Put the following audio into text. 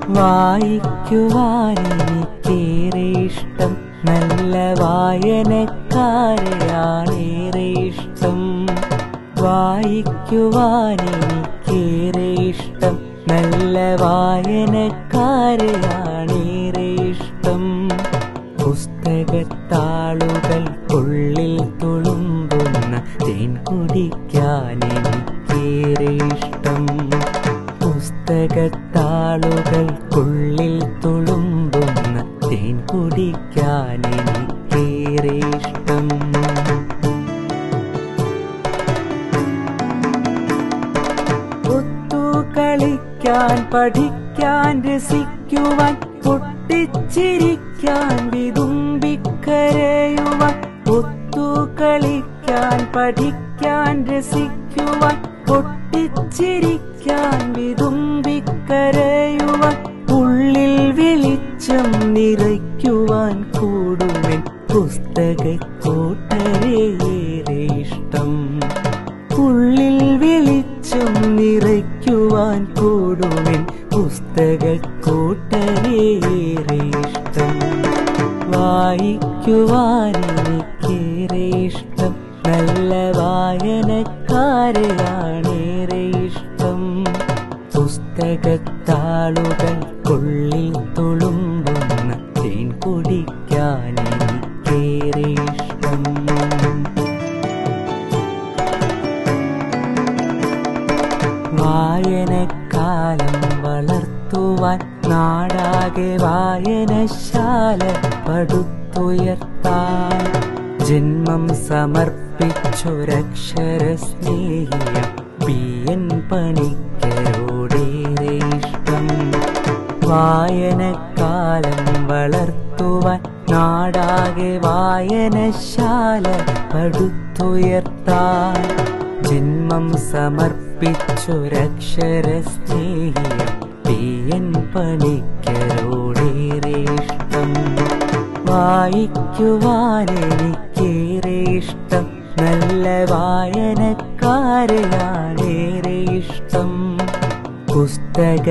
വായിക്കുവാനെനിക്കേറെ ഇഷ്ടം, നല്ല വായനക്കാരെയാണേറെ ഇഷ്ടം. വായിക്കുവാനെനിക്കേറെ ഇഷ്ടം, നല്ല വായനക്കാരെയാണേറെ ഇഷ്ടം. പുസ്തകത്താളുകൾക്കുള്ളിൽ തുളുമ്പുന്ന തേൻ കുടിക്കാനെനിക്കേറെ ഇഷ്ടം. പുസ്തകത്താളുകൾക്കുള്ളിൽ തുളുമ്പുന്ന തേൻ കുടിക്കാനെനിക്കേറെ ഇഷ്ടം. ഒത്തുകളിക്കാൻ, പഠിക്കാൻ, രസിക്കുവാൻ, പൊട്ടിച്ചിരിക്കാൻ, വിതുമ്പിക്കരയുവാൻ. ഒത്തുകളിക്കാൻ, പഠിക്കാൻ, രസിക്കുവാൻ, പൊട്ടിച്ചിരിക്കാൻ, വിതുമ്പിക്കരയുവാൻ. ഉള്ളിൽ വെളിച്ചം നിറയ്ക്കുവാൻ കൂടുമെൻ പുസ്തകക്കോട്ടരയേറെ ഇഷ്ടം. ഉള്ളിൽ വെളിച്ചം നിറയ്ക്കുവാൻ കൂടുമെൻ പുസ്തകക്കോട്ടരയേറെ ഇഷ്ടം. വായിക്കുവാനെനിക്കേറെ ഇഷ്ടം, നല്ല വായനക്കാരെയാണേറെ ഇഷ്ടം. പുസ്തകത്താളുകൾക്കുള്ളിൽ തുളുമ്പുന്ന തേൻ കുടിക്കാനെനിക്കേറെ ഇഷ്ടം. വായനക്കാലം വളർത്തുവാൻ നാടാകെ വായനശാല പടുത്തുയർത്താൻ. ജന്മം സമർപ്പിച്ചൊരക്ഷരസ്നേഹിയം PN പണിക്കരോടേറെ ഇഷ്ടം. വായനക്കാലം വളർത്തുവാൻ നാടാകെ വായനശാല പടുത്തുയർത്താൻ. ജന്മം സമർപ്പിച്ചൊരക്ഷരസ്നേഹിയം PN പണിക്കരോടേറെ ഇഷ്ടം. വായിക്കുവാനെനിക്കേറെ ഇഷ്ടം, നല്ല വായനക്കാരെയാണേറെ ഇഷ്ടം. പുസ്തക